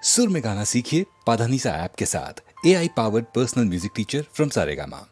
सुर में गाना सीखिए पाधानीसा ऐप के साथ। AI powered personal music teacher from Saregama.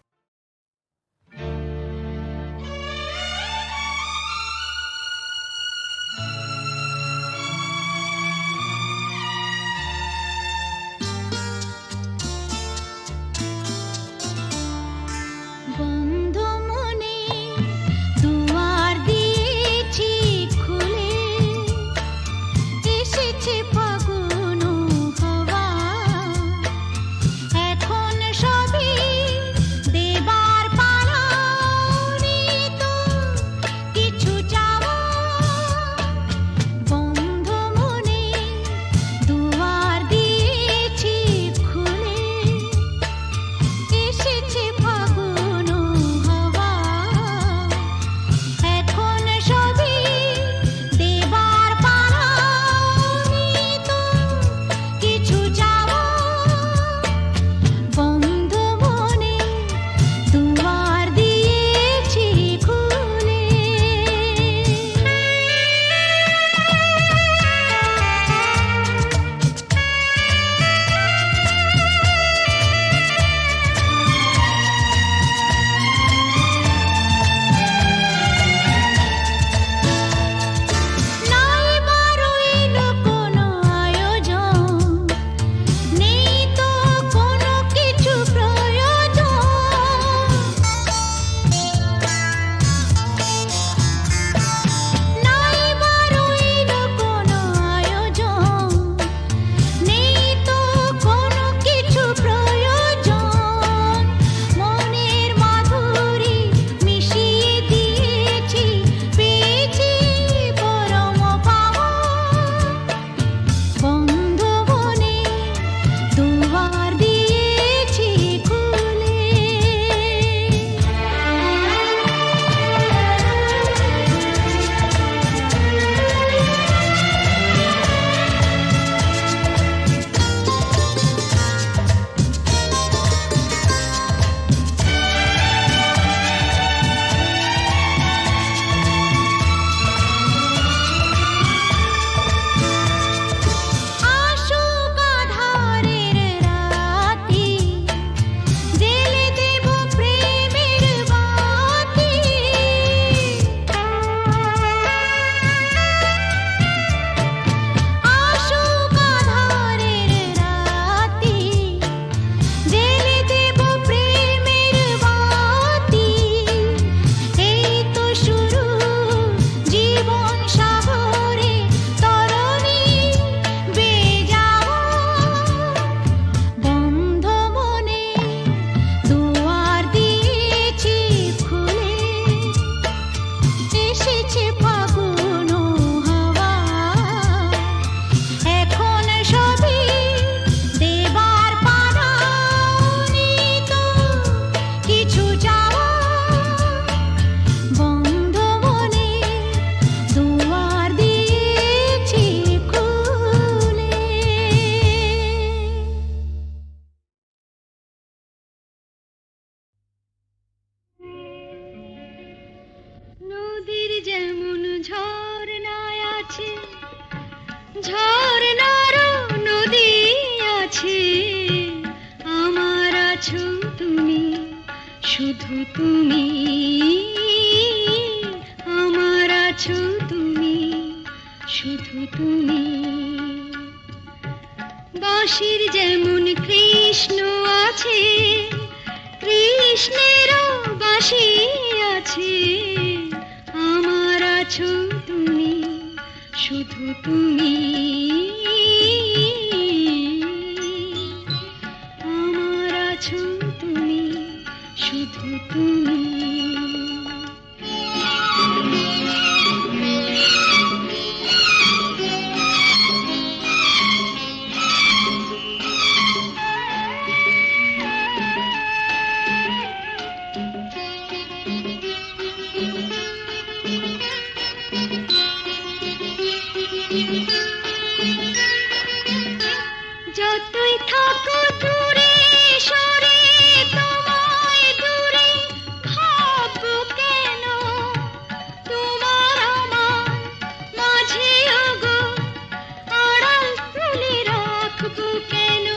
গো কেন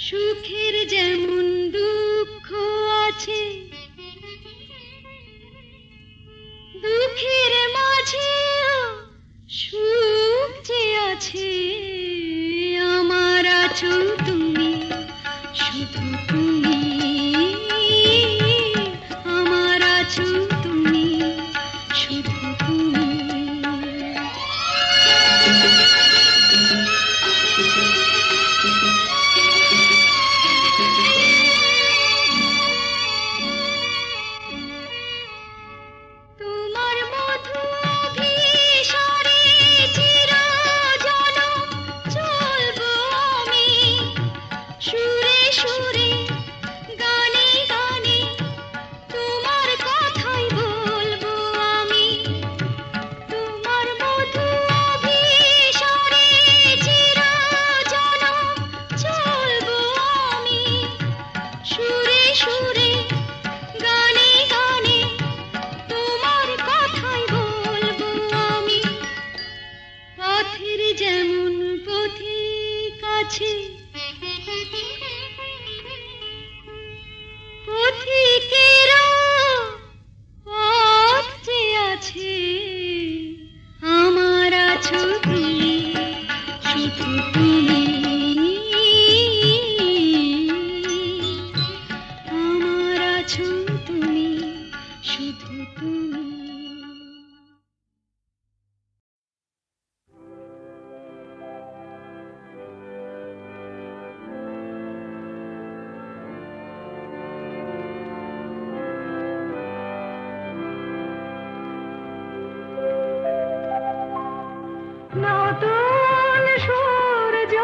সুখের যেমন দুঃখ আছে, দুঃখের মাঝেও সুখ যে আছে। আমার আছো তুমি, শুধু তুমি, আমার আছো তুমি, শুধু তুমি। তোমার মধু অভিসারে চিরজনম চলবো আমি, সুরে সুরে গানে গানে তোমার কথাই বলবো আমি। তোমার মধু অভিসারে চিরজনম চলবো আমি, সুরে সুরে গানে গানে তোমার কথাই বলবো আমি। পথের যেমন পথিক আছে, পথিকেরও পথ যে আছে। আমার আছো তুমি, শুধু তুমি, আমার আছো তুমি, শুধু তুমি। নতুন সূর্য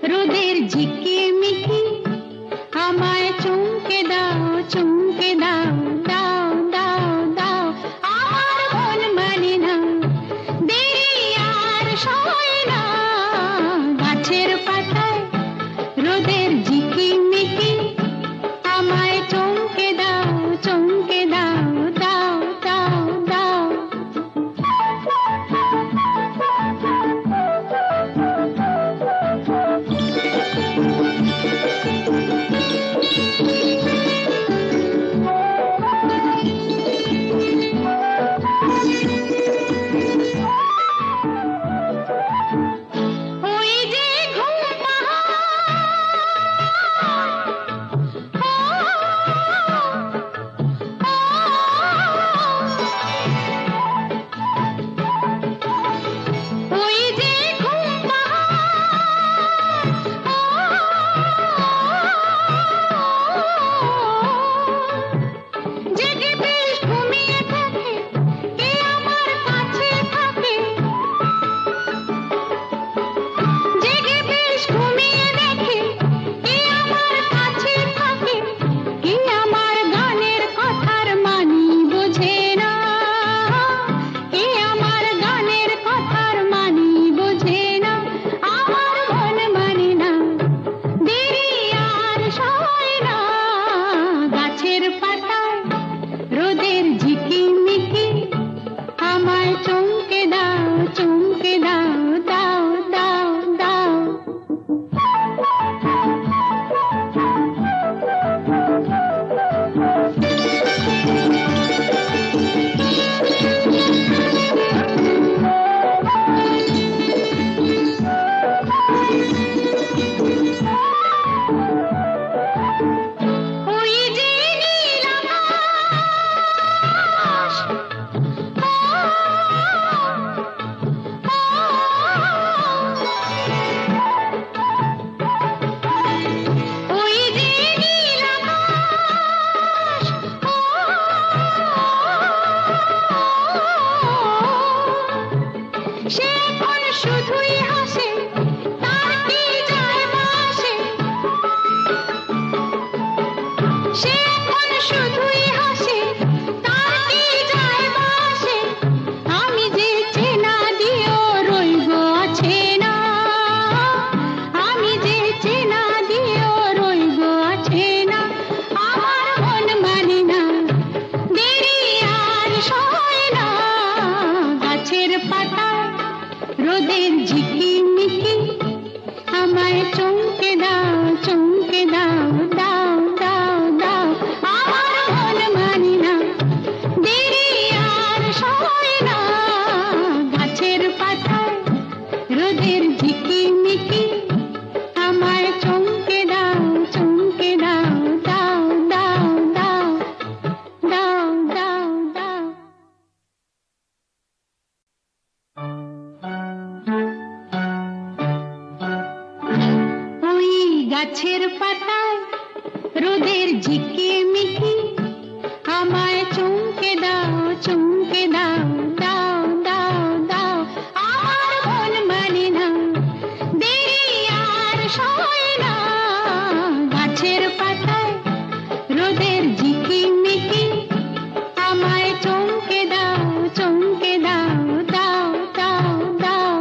রোদের ঝিকিমিকি আমায় চমকে দাও চমকে দাও দাও দাও দাও আমার মন মানে না দেরি আর সয় না গাছের পাতায় রোদের ঝিকিমিকি আমায় চমকে দাও চমকে দাও দাও দাও দাও ওই যে ঘুম ওই যে ঘুম জেগে বেশ ঘুমিয়ে থাকে কে আমার কাছে থাকে জেগে বেশ ঘুমিয়ে দেখে কে আমার কাছে থাকে কে আমার গানের কথার মানি বোঝে না কে আমার গানের কথার মানি বোঝে না আমার মন মানে না দেরি আর সয় না গাছের পাতায় রোদের ঝিকিমিকি আমায় চমকে দাও চমকে দাও দাও দাও দাও ওই যে নীল আকাশ ওই যে নীল আকাশ সে এখন শুধুই হাসে তার কি যায় বাসে সে এখন শুধুই হাসে তার কি যায় বাসে আমি যে চেনা দিও রইব আছে না আমি যে চেনা দিও রইব আছে না আমার মন মানে না দেরি আর সয় না গাছের পাতায় রোদের ঝিকিমিকি আমায় চমকে দাও চমকে দাও দাও দাও দাও আমার মন মানে না দেরি আর সয় না গাছের পাতায় রোদের ঝিকিমিকি আমায় চমকে দাও চমকে দাও দাও দাও দাও দাও দাও দাও ওই গাছের পাতায় রোদের ঝিকিমিকি আমায় চমকে দাও চমকে দাও দাও দাও দাও আমার মন মানে না দেরি আর সয় না গাছের পাতায় রোদের ঝিকিমিকি আমায় চমকে দাও চমকে দাও দাও দাও দাও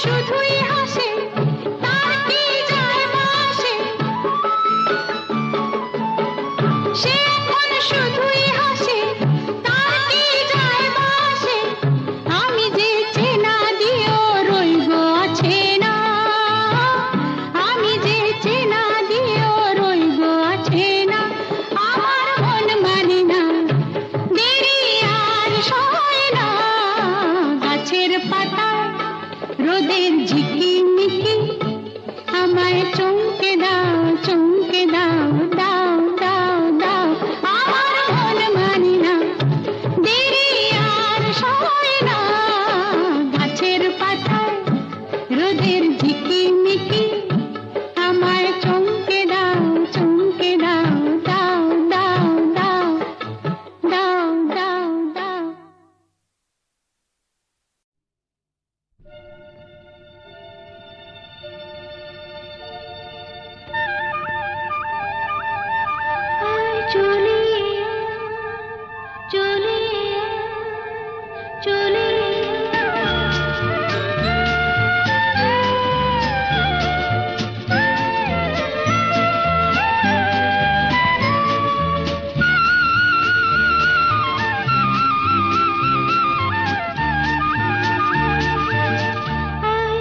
শুধুই হাসে তার কি যায় আসে সে এখন শুধুই হাসে তার কি যায় আসে আমি যে চেনা দিও রইব আছে না আমি যে চেনা দিও রইব আছে না আমার মন মানে না দেরি আর সয় না গাছের পাতা রোদের ঝিকিমিকি আমায় চমকে দাও দাও দাও দাও আমার মন মানে না দেরি আর সয় না গাছের পাতা রোদের ঝিকিমিকি আমায় চমকে দাও দাও দাও দাও দাও দাও দাও চলে চলে চলে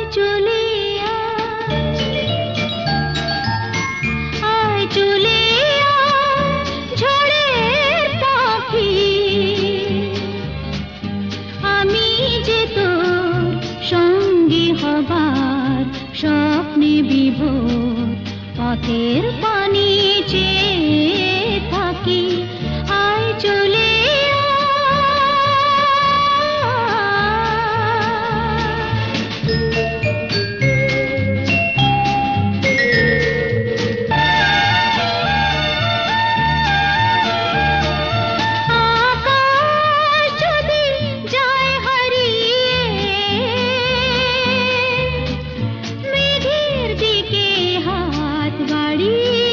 চলে চলে ঝড়ের পাখি আমি যে তোর সঙ্গী হবার স্বপ্নে বিভোর পথের পানি চেয়ে থাকি আয় চলে আকাশ যদি যায় হারিয়ে মেঘের দিকে হাত বাড়িয়ে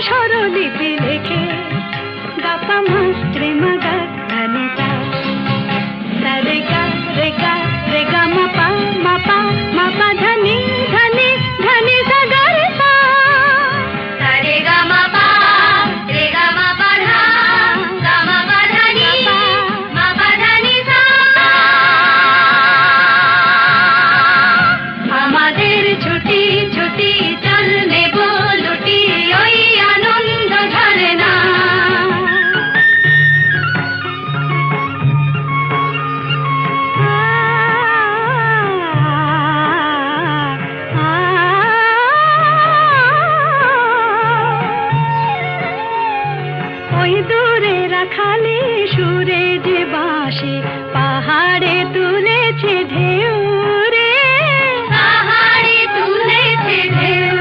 স্বরলিপি লেখে গাপা মা রে মা গা ধানি সা রে গা রে গা রে গা মা পা ধানি ধানি ধানি সা গা রে সা রে গা মা পা রে গা মা পা ধা গা মা পা ধানি মা পা ধানি সা আমাদের ছুটি ছুটি চল নেব লুটি ওই আনন্দ ঝরে না ওই দূরে রাখালি সুরে যে বাঁশি পাহাড়ে তুলেছে ঢেউ রে পাহাড়ে তুলেছে ঢেউ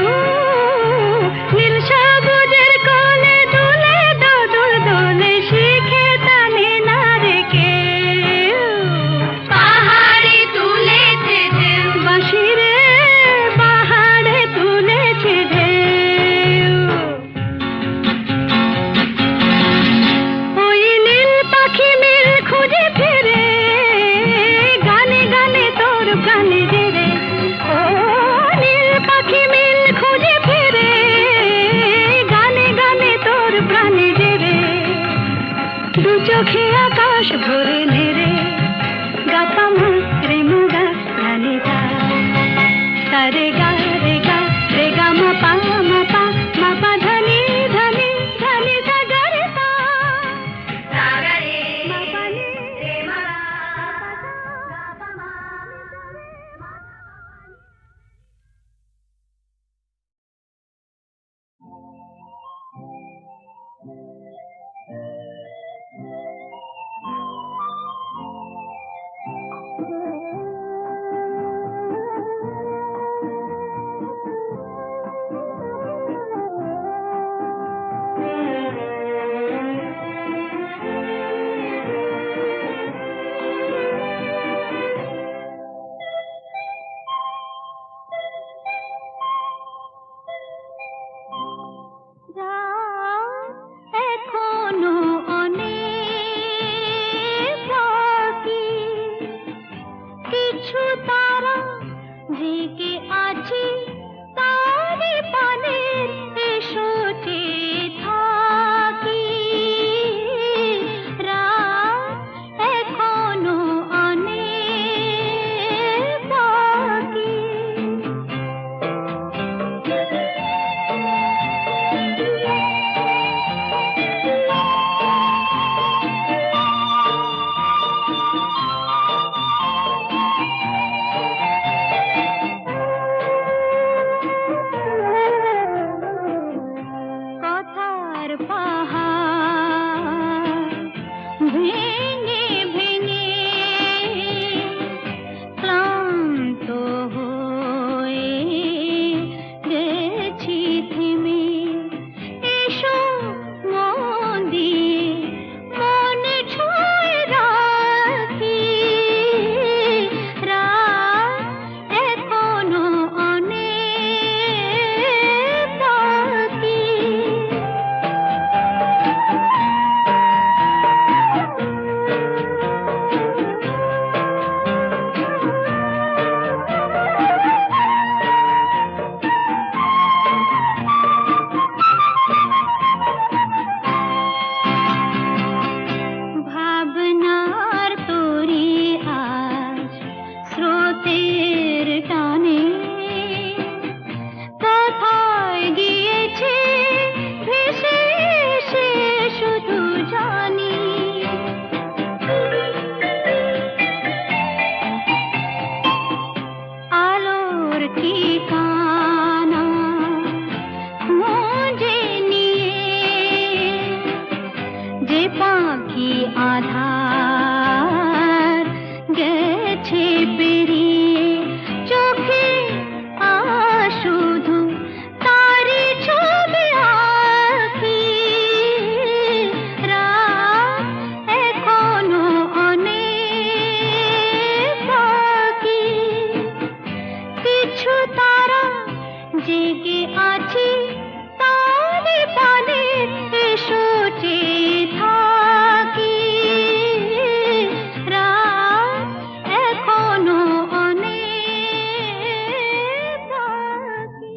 নীল সবুজের কোলে দুলে দোদুল দোলে শিখে টানে না রে কেউ পাহাড়ে তুলেছে ঢেউ বাঁশি রে পাহাড়ে তুলেছে ঢেউ ওই নীল পাখি মিল খুঁজে ফিরে গানে গানে তোর প্রাণে জেরে ও নীল পাখি মিল খুঁজে ফিরে গানে গানে তোর প্রাণে জেরে দু চোখে আকাশ ভরে নেরে গাপা মা রে মুগা ধানি সা রে গা রে গা রে গা মা পা ধানি ধানি ধানি সা গা রে সা এখনো অনেক বাকি কিছু তারা জেগে আছে তারে পানের এসো চেয়ে থাকি রাত এখনো অনেক বাকি কথার পাহাড় ভেঙে ভেঙে ক্লান্ত হয়ে গেছি থেমে এসো মন দিয়ে মনে ছুঁয়ে রাখি রাত এখনো অনেক বাকি ভাবনার তোরে আজ স্রোতের টানে কোথায় গিয়েছে ভেসে এসে শুধু জানি আলোর ঠিকানা খুঁজে নিয়ে যে পাখি আধার গেছে পেরিয়ে চোখে শুধু তারি ছবি আঁকি রাত এখনো অনেক বাকি কিছু তারা জেগে আছে তারে পানে পানে এসো চেয়ে থাকি, রাত এখনো অনেক বাকি।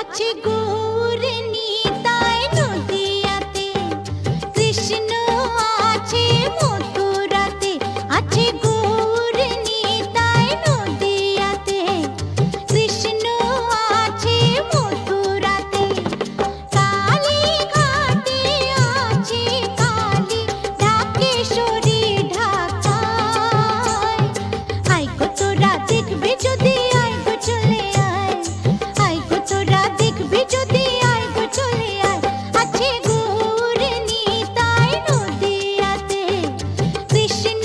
আছে গৌর নিতাই নদিয়াতে, কৃষ্ণ আছে মথুরাতে। আছে গৌর নিতাই নদিয়াতে, কৃষ্ণ আছে মথুরাতে। কালী ঘাটে আছে কালী, ঢাকেশ্বরী ঢাকায়। আয় গো তোরা দেখবে যদি, আয় গো চলে আয়, আয় গো তোরা দেখবে যদি, আয় গো চলে আয়। আছে গৌর নিতাই নদিয়াতে, কৃষ্ণ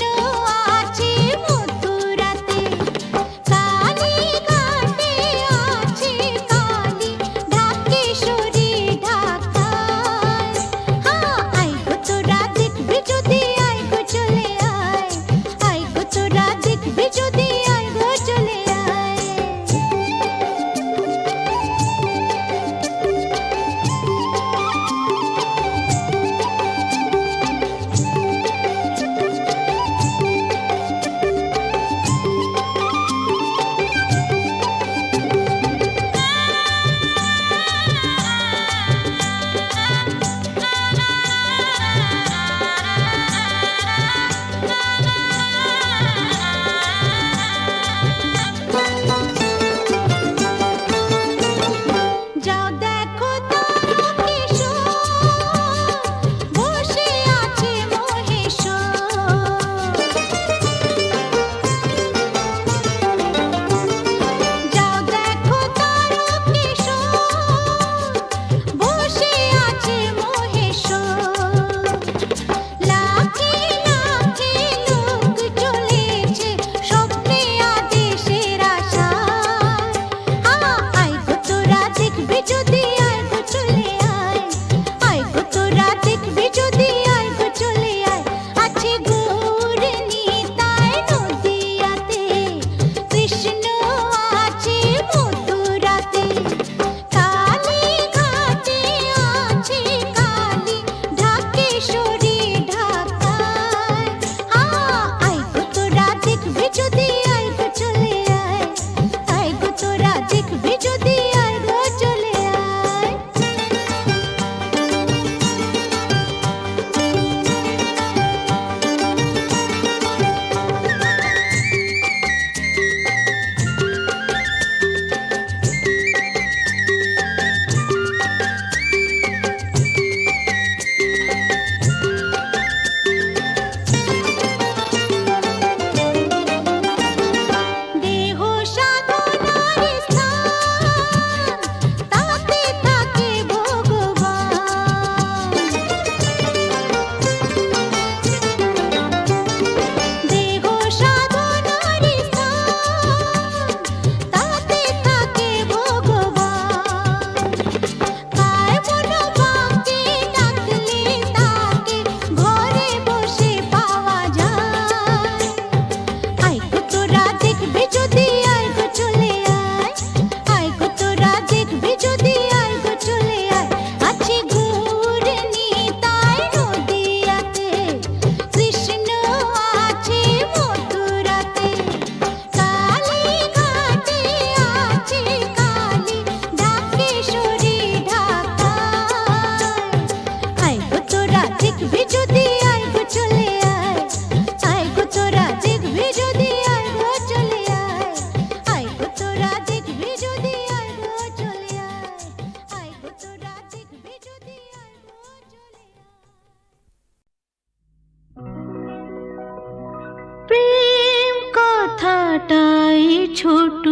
আছে মথুরাতে। কালী ঘাটে আছে কালী, ঢাকেশ্বরী ঢাকায়। আয় গো তোরা দেখবে যদি, আয় গো চলে আয়, আয় গো তোরা দেখবে যদি, আয় গো চলে আয়। যাও দেখো তারকেশ্বর, বসে আছে মহেশ্বর। যাও দেখো তারকেশ্বর, বসে আছে মহেশ্বর। লাখে লাখে লোক চলেছে স্বপ্নে আদেশের আশায়। আয় গো তোরা দেখবে যদি, আয় গো চলে আয়, আয় গো তোরা দেখবে যদি, আয় গো চলে আয়। আছে গৌর নিতাই নদিয়াতে, কৃষ্ণ আছে মথুরাতে। কালী ঘাটে আছে কালী, ঢাকেশ্বরী ঢাকায়। আয় গো তোরা দেখবে যদি, আয় গো চলে আয়, আয় গো তোরা দেখবে যদি, আয় গো চলে আয়। দেহ সাধনার স্থান, তাতে থাকে ভগবান। দেহ সাধনার স্থান, তাতে থাকে ভগবান। কায় মন বাঁকে ডাকলে তাকে ঘরে বসে পাওয়া যায়। আয় গো তোরা দেখবে যদি, আয় গো চলে আয়, আয় গো তোরা দেখবে যদি, আয় গো চলে আয়। আছে গৌর নিতাই নদিয়াতে, কৃষ্ণ আছে মথুরাতে। কালী ঘাটে আছে কালী, ঢাকেশ্বরী ঢাকায়। আয় গো তোরা দেখবে যদি, আয় গো চলে আয়, আয় গো তোরা দেখবে যদি, আয় গো চলে আয়। আয় গো তোরা দেখবে যদি, আয় গো চলে আয়, আয় গো তোরা দেখবে যদি, আয় গো চলে আয়। প্রেম কথাটাই ছোট,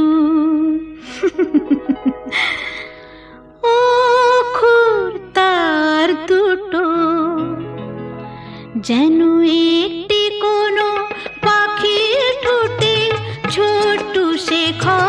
অক্ষর তার দুটো, যেন একটি কোনো পাখির ঠোঁটে ছোট্ট শেখা।